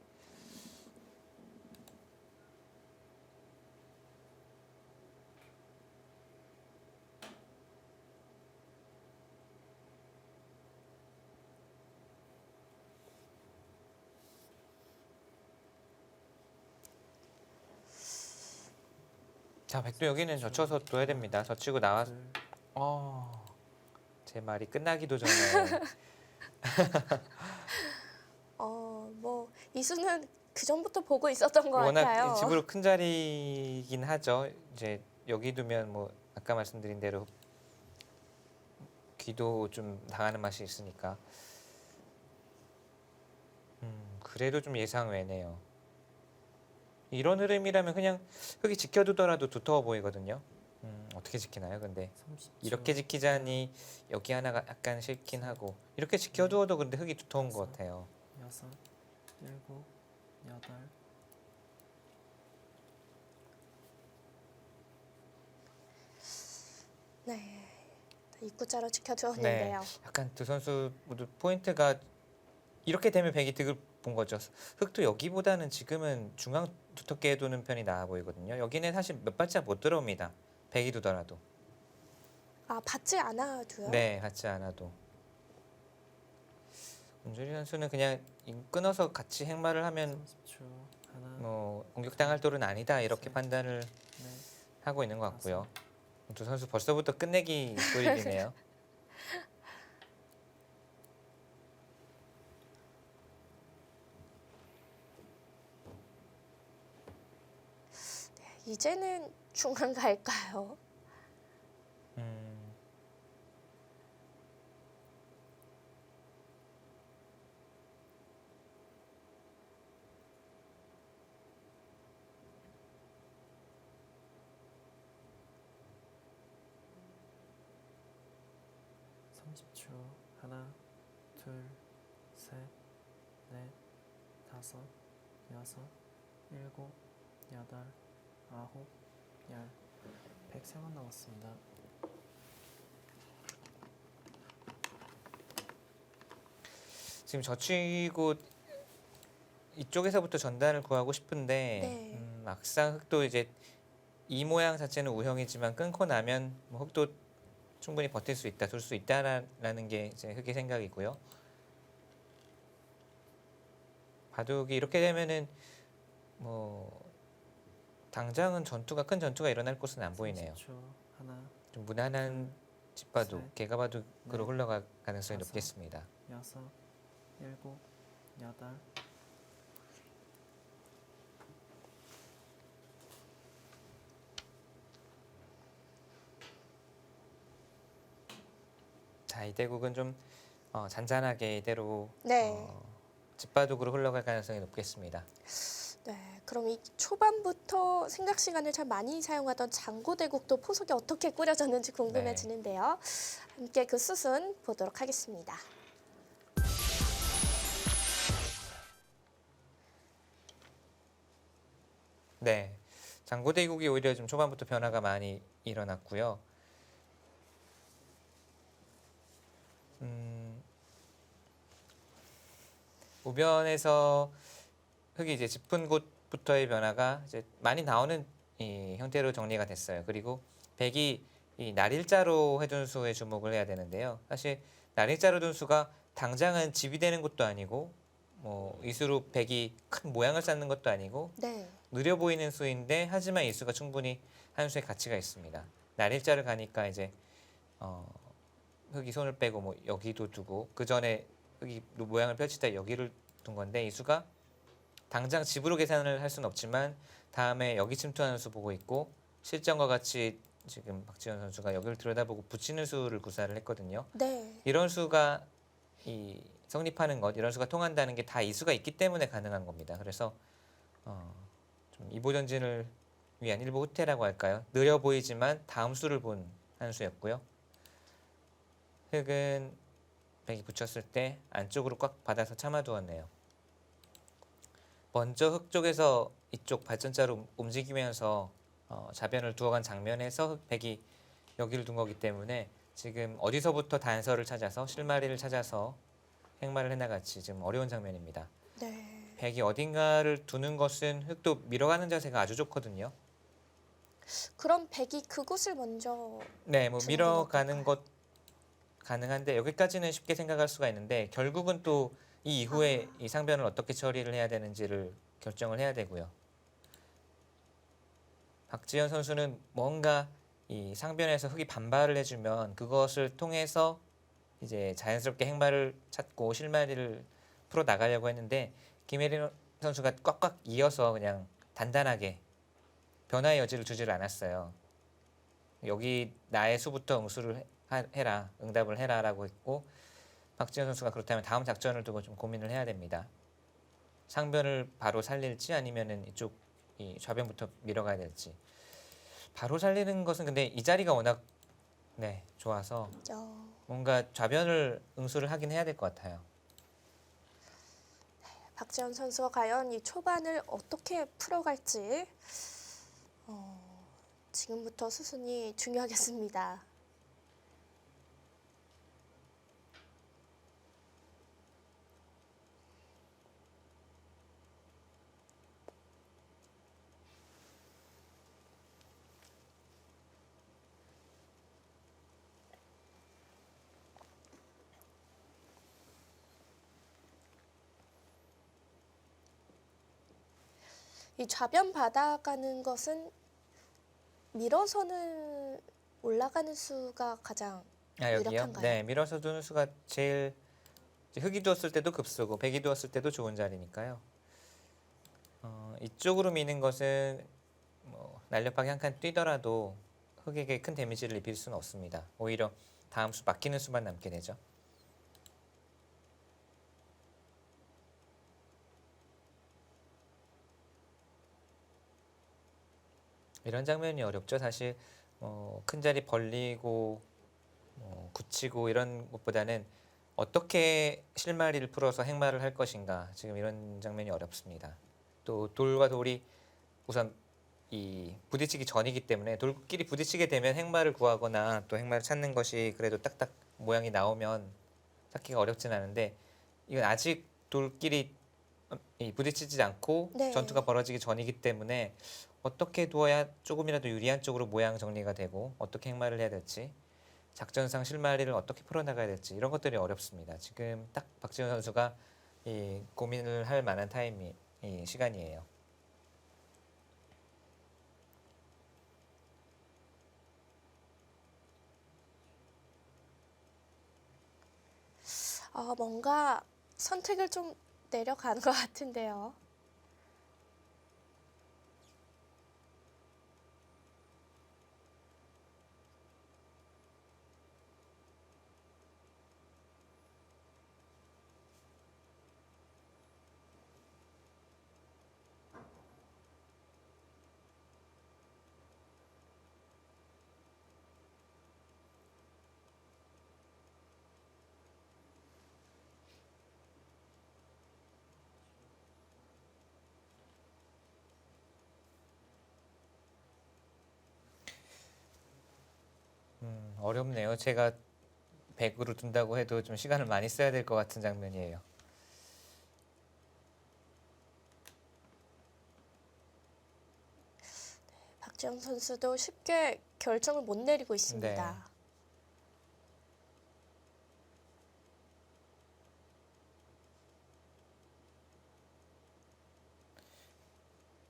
자 백도 여기는 젖혀서 둬야 됩니다. 젖히고 나와 둘, 제 말이 끝나기도 전에 뭐 이수는 그 전부터 보고 있었던 것 워낙 같아요. 집으로 큰 자리이긴 하죠. 이제 여기 두면 뭐 아까 말씀드린 대로 귀도 좀 당하는 맛이 있으니까. 그래도 좀 예상 외네요. 이런 흐름이라면 그냥 흙이 지켜두더라도 두터워 보이거든요. 어떻게 지키나요? 근데 30초. 이렇게 지키자니 여기 하나가 약간 싫긴 하고 이렇게 지켜두어도 근데 흙이 두터운 것 같아요. 여섯, 일곱, 여덟, 네. 입구자로 지켜두었는데요. 약간 두 선수 모두 포인트가 이렇게 되면 백이 득을 본 거죠. 흑도 여기보다는 지금은 중앙 두텁게 두는 편이 나아 보이거든요. 여기는 사실 몇 발짝 못 들어옵니다. 백이 두더라도. 받지 않아도요? 네, 같지 않아도. 문주리 선수는 그냥 끊어서 같이 행마를 하면 30초. 하나, 뭐 공격당할 돌은 아니다 이렇게 판단을 넷, 하고 있는 것 같고요. 두 선수 벌써부터 끝내기 소일이네요. 이제는 중간 갈까요? 음, 삼십 초. 하나, 둘, 셋, 넷, 다섯, 여섯, 일곱, 여덟, 아홉, 열. 103원 남았습니다. 지금 젖히고 이쪽에서부터 전단을 구하고 싶은데 네. 막상 흙도 이제 이 모양 자체는 우형이지만 끊고 나면 뭐 흙도 충분히 버틸 수 있다, 둘 수 있다라는 게 이제 흙의 생각이고요. 바둑이 이렇게 되면은 뭐 당장은 큰 전투가 일어날 곳은 안 보이네요. 30초. 하나, 좀 무난한 집바둑, 셋, 개가바둑으로 넷, 흘러갈 가능성이 다섯. 높겠습니다. 여섯, 일곱, 여덟. 자, 이 대국은 좀 잔잔하게 이대로 네. 집바둑으로 흘러갈 가능성이 높겠습니다. 네, 그럼 이 초반부터 생각 시간을 참 많이 사용하던 장고대국도 포석이 어떻게 꾸려졌는지 궁금해지는데요. 함께 그 수순 보도록 하겠습니다. 네, 장고대국이 오히려 좀 초반부터 변화가 많이 일어났고요. 우변에서 흙이 이제 짚은 곳부터의 변화가 이제 많이 나오는 이 형태로 정리가 됐어요. 그리고 백이 이 날일자로 해둔 수에 주목을 해야 되는데요. 사실 날일자로 둔 수가 당장은 집이 되는 것도 아니고 뭐 이 수로 백이 큰 모양을 쌓는 것도 아니고 네. 느려 보이는 수인데 하지만 이 수가 충분히 한 수의 가치가 있습니다. 날일자를 가니까 이제 흙이 손을 빼고 뭐 여기도 두고 그 전에 흙이 모양을 펼치다 여기를 둔 건데 이 수가 당장 집으로 계산을 할 수는 없지만 다음에 여기 침투하는 수 보고 있고 실전과 같이 지금 박지현 선수가 여기를 들여다보고 붙이는 수를 구사를 했거든요. 네. 이런 수가 이 성립하는 것, 이런 수가 통한다는 게 다 이 수가 있기 때문에 가능한 겁니다. 그래서 좀 이보 전진을 위한 일부 후퇴라고 할까요? 느려 보이지만 다음 수를 본 한 수였고요. 흙은 백이 붙였을 때 안쪽으로 꽉 받아서 참아두었네요. 먼저 흙 쪽에서 이쪽 발전자로 움직이면서 자변을 두어간 장면에서 백이 여기를 둔 거기 때문에 지금 어디서부터 단서를 찾아서 실마리를 찾아서 행마를 해나갈지 지금 어려운 장면입니다. 네. 백이 어딘가를 두는 것은 흙도 밀어가는 자세가 아주 좋거든요. 그럼 백이 그곳을 먼저 네, 뭐 두는 건 밀어가는 어떨까요? 것 가능한데 여기까지는 쉽게 생각할 수가 있는데 결국은 또 이 이후에 이 상변을 어떻게 처리를 해야 되는지를 결정을 해야 되고요. 박지현 선수는 뭔가 이 상변에서 흙이 반발을 해주면 그것을 통해서 이제 자연스럽게 행마를 찾고 실마리를 풀어 나가려고 했는데 김혜린 선수가 꽉꽉 이어서 그냥 단단하게 변화의 여지를 주지를 않았어요. 여기 나의 수부터 응수를 해라, 응답을 해라라고 했고 박지현 선수가 그렇다면 다음 작전을 두고 좀 고민을 해야 됩니다. 상변을 바로 살릴지 아니면은 이쪽 이 좌변부터 밀어가야 될지. 바로 살리는 것은 근데 이 자리가 워낙 좋아서 뭔가 좌변을 응수를 하긴 해야 될 것 같아요. 박지현 선수가 과연 이 초반을 어떻게 풀어갈지 지금부터 수순이 중요하겠습니다. 이 좌변 받아가는 것은 밀어서는 올라가는 수가 가장 여기요? 유력한가요? 네, 밀어서 두는 수가 제일 이제 흙이 두었을 때도 급수고 백이 두었을 때도 좋은 자리니까요. 이쪽으로 미는 것은 뭐 날렵하게 한 칸 뛰더라도 흙에게 큰 데미지를 입힐 수는 없습니다. 오히려 다음 수 막히는 수만 남게 되죠. 이런 장면이 어렵죠. 사실 큰 자리 벌리고 굳히고 이런 것보다는 어떻게 실마리를 풀어서 행마를 할 것인가 지금 이런 장면이 어렵습니다. 또 돌과 돌이 우선 이 부딪히기 전이기 때문에 돌끼리 부딪히게 되면 행마를 구하거나 또 행마를 찾는 것이 그래도 딱딱 모양이 나오면 찾기가 어렵진 않은데 이건 아직 돌끼리 부딪히지 않고 네. 전투가 벌어지기 전이기 때문에 어떻게 두어야 조금이라도 유리한 쪽으로 모양 정리가 되고 어떻게 행마를 해야 될지 작전상 실마리를 어떻게 풀어나가야 될지 이런 것들이 어렵습니다. 지금 딱 박지훈 선수가 이 고민을 할 만한 이 시간이에요. 뭔가 선택을 좀 내려가는 것 같은데요. 어렵네요. 제가 100으로 둔다고 해도 좀 시간을 많이 써야 될 것 같은 장면이에요. 박지영 선수도 쉽게 결정을 못 내리고 있습니다.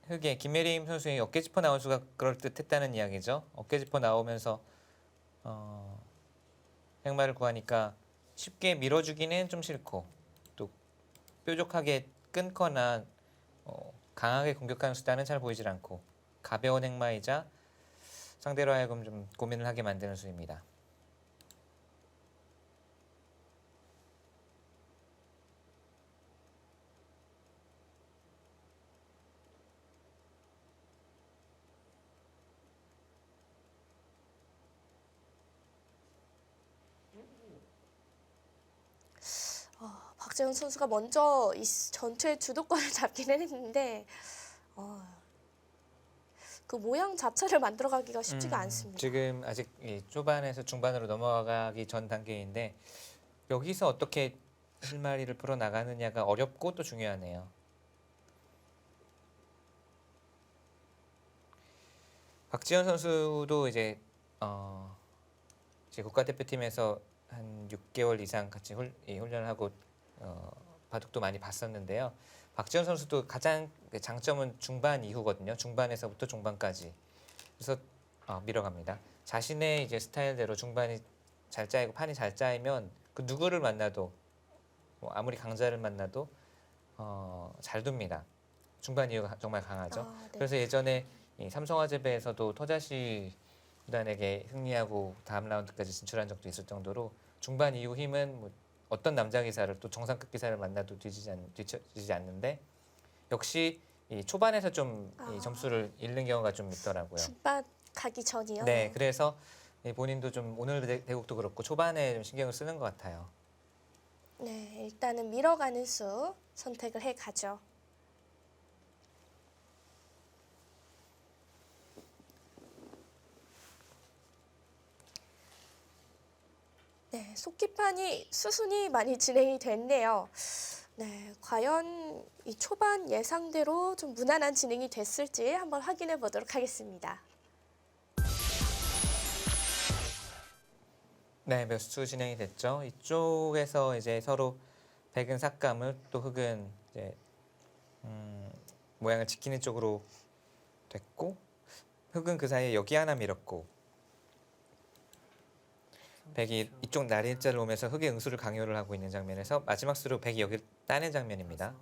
네. 흑의 김예림 선수의 어깨짚어 나온 수가 그럴듯했다는 이야기죠. 어깨짚어 나오면서 행마를 구하니까 쉽게 밀어주기는 좀 싫고 또 뾰족하게 끊거나 강하게 공격하는 수단은 잘 보이질 않고 가벼운 행마이자 상대로 하여금 좀 고민을 하게 만드는 수입니다. 박재훈 선수가 먼저 이 전투의 주도권을 잡기는 했는데 그 모양 자체를 만들어가기가 쉽지가 않습니다. 지금 아직 이 초반에서 중반으로 넘어가기 전 단계인데 여기서 어떻게 실마리를 풀어 나가느냐가 어렵고 또 중요하네요. 박지현 선수도 이제 국가대표팀에서 한 6개월 이상 같이 훈련을 하고 바둑도 많이 봤었는데요. 박지현 선수도 가장 장점은 중반 이후거든요. 중반에서부터 중반까지. 그래서 밀어갑니다. 자신의 이제 스타일대로 중반이 잘 짜이고 판이 잘 짜이면 그 누구를 만나도 아무리 강자를 만나도 잘 둡니다. 중반 이후가 정말 강하죠. 네. 그래서 예전에 이 삼성화재배에서도 토자시 구단에게 승리하고 다음 라운드까지 진출한 적도 있을 정도로 중반 이후 힘은 뭐 어떤 남자 기사를 또 정상급 기사를 만나도 뒤처지지 않는데 역시 이 초반에서 좀 이 점수를 잃는 경우가 좀 있더라고요. 중반 가기 전이요. 네, 그래서 본인도 좀 오늘 대국도 그렇고 초반에 좀 신경을 쓰는 것 같아요. 네, 일단은 밀어가는 수 선택을 해가죠. 네, 속기판이 수순이 많이 진행이 됐네요. 네, 과연 이 초반 예상대로 좀 무난한 진행이 됐을지 한번 확인해 보도록 하겠습니다. 네, 몇 수 진행이 됐죠. 이쪽에서 이제 서로 백은 삭감을 또 흑은 이제 모양을 지키는 쪽으로 됐고 흑은 그 사이에 여기 하나 밀었고 백이 이쪽 나리 일자를 오면서 흑의 응수를 강요를 하고 있는 장면에서 마지막 수로 백이 여기를 따는 장면입니다.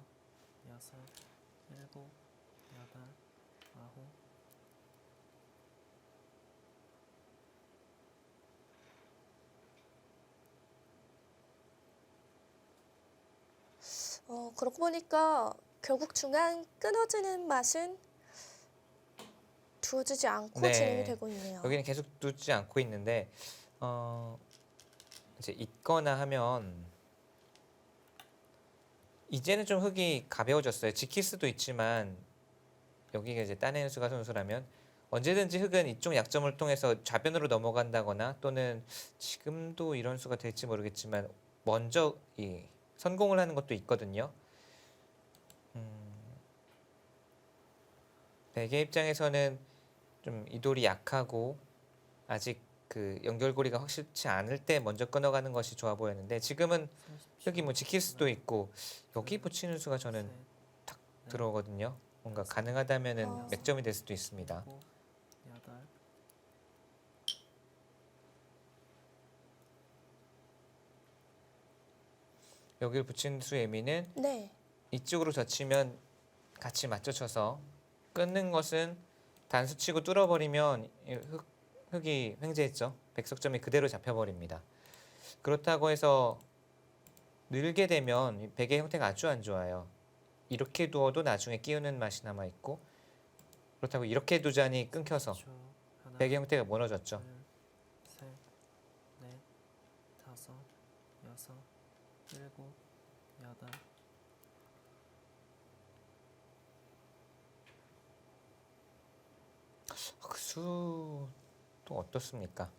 6, 7, 8, 9. 그러고 보니까 결국 중간 끊어지는 맛은 두어지지 않고 네. 진행이 되고 있네요. 여기는 계속 두지 않고 있는데 이제 있거나 하면 이제는 좀 흑이 가벼워졌어요. 지킬 수도 있지만 여기가 이제 따내는 수가 선수라면 언제든지 흑은 이쪽 약점을 통해서 좌변으로 넘어간다거나 또는 지금도 이런 수가 될지 모르겠지만 먼저 이 선공을 하는 것도 있거든요. 백의 입장에서는 좀 이돌이 약하고 아직 그 연결고리가 확실치 않을 때 먼저 끊어가는 것이 좋아 보였는데 지금은 30초. 여기 뭐 지킬 수도 있고 여기 붙이는 수가 저는 셋, 탁 넷, 들어오거든요. 뭔가 가능하다면은 어. 맥점이 될 수도 있습니다. 일곱, 여덟. 여기를 붙인 수의 의미는 네. 이쪽으로 젖히면 같이 맞춰쳐서 끊는 것은 단수 치고 뚫어버리면 이 흑이 횡재했죠. 백석점이 그대로 잡혀버립니다. 그렇다고 해서 늘게 되면 이 백의 형태가 아주 안 좋아요. 이렇게 두어도 나중에 끼우는 맛이 남아있고 그렇다고 이렇게 두자니 끊겨서 30초. 하나, 백의 형태가 무너졌죠. 둘, 셋, 넷, 다섯, 여섯, 일곱, 여덟. 그 수도 어떻습니까?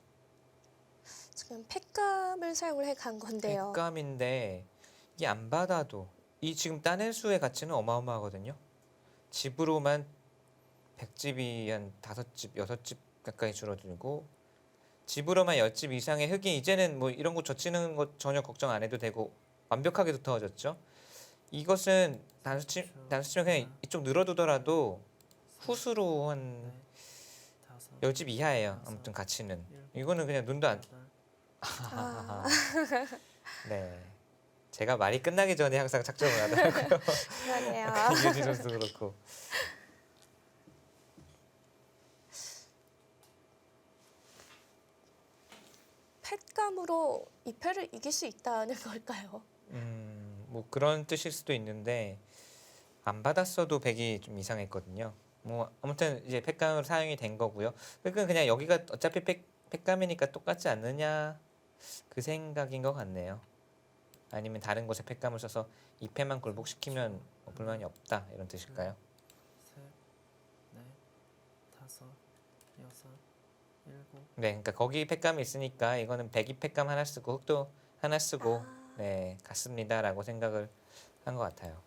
지금 팩감을 사용을 해 간 건데요. 횟감인데 이게 안 받아도 이 지금 따낸 수의 가치는 어마어마하거든요. 집으로만 100집이 한 5집, 6집 가까이 줄어들고 집으로만 10집 이상의 흙이 이제는 뭐 이런 거 젖히는 것 전혀 걱정 안 해도 되고 완벽하게 두터워졌죠. 이것은 단수치면 그냥 이쪽 늘어두더라도 후수로 한 넷, 다섯, 10집 이하예요. 아무튼 가치는. 일곱, 이거는 그냥 눈도 안 여덟. 아, 네. 제가 말이 끝나기 전에 항상 착점을 하더라고요. 그러네요. 이효진 선수도 그렇고. 팩감으로 이 패를 이길 수 있다는 걸까요? 뭐 그런 뜻일 수도 있는데 안 받았어도 백이 좀 이상했거든요. 뭐 아무튼 이제 팩감으로 사용이 된 거고요. 그러니까 그냥 여기가 어차피 팩감이니까 똑같지 않느냐 그 생각인 것 같네요. 아니면 다른 곳에 팩감을 써서 이 패만 굴복시키면 뭐 불만이 없다 이런 뜻일까요? 셋, 넷, 다섯, 여섯, 일곱. 네, 그러니까 거기 팩감이 있으니까 이거는 백이 팩감 하나 쓰고 흑도 하나 쓰고 아. 네 같습니다라고 생각을 한 것 같아요.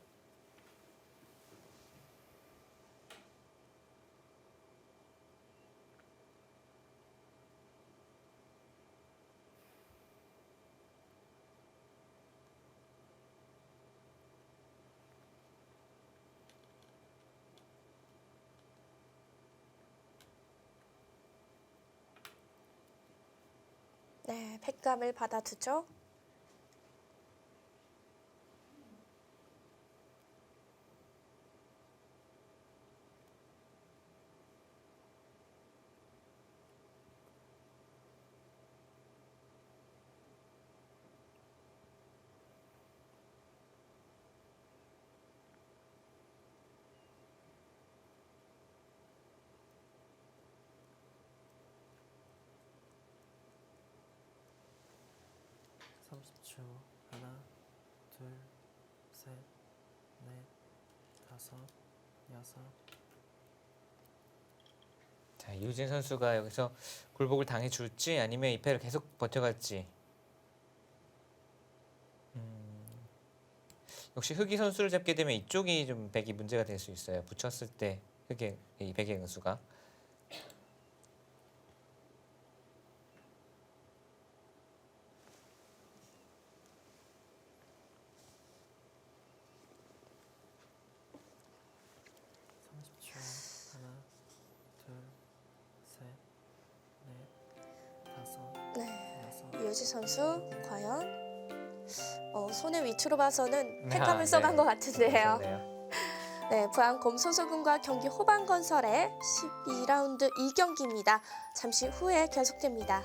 네, 팩감을 받아두죠. 삼십 초. 하나, 둘, 셋, 넷, 다섯, 여섯. 자, 이우진 선수가 여기서 굴복을 당해줄지 아니면 이 패를 계속 버텨갈지. 역시 흑이 선수를 잡게 되면 이쪽이 좀 백이 문제가 될 수 있어요. 붙였을 때 흑의 이 백의 응수가. 삼십 초. 하나, 둘, 셋, 넷, 다섯, 네, 여섯. 이효지 선수 과연 손의 위치로 봐서는 네, 팩감을 아, 써간 네. 것 같은데요. 그렇네요. 네, 부안 검소소금과 경기 호반건설의 12라운드 2경기입니다. 잠시 후에 계속됩니다.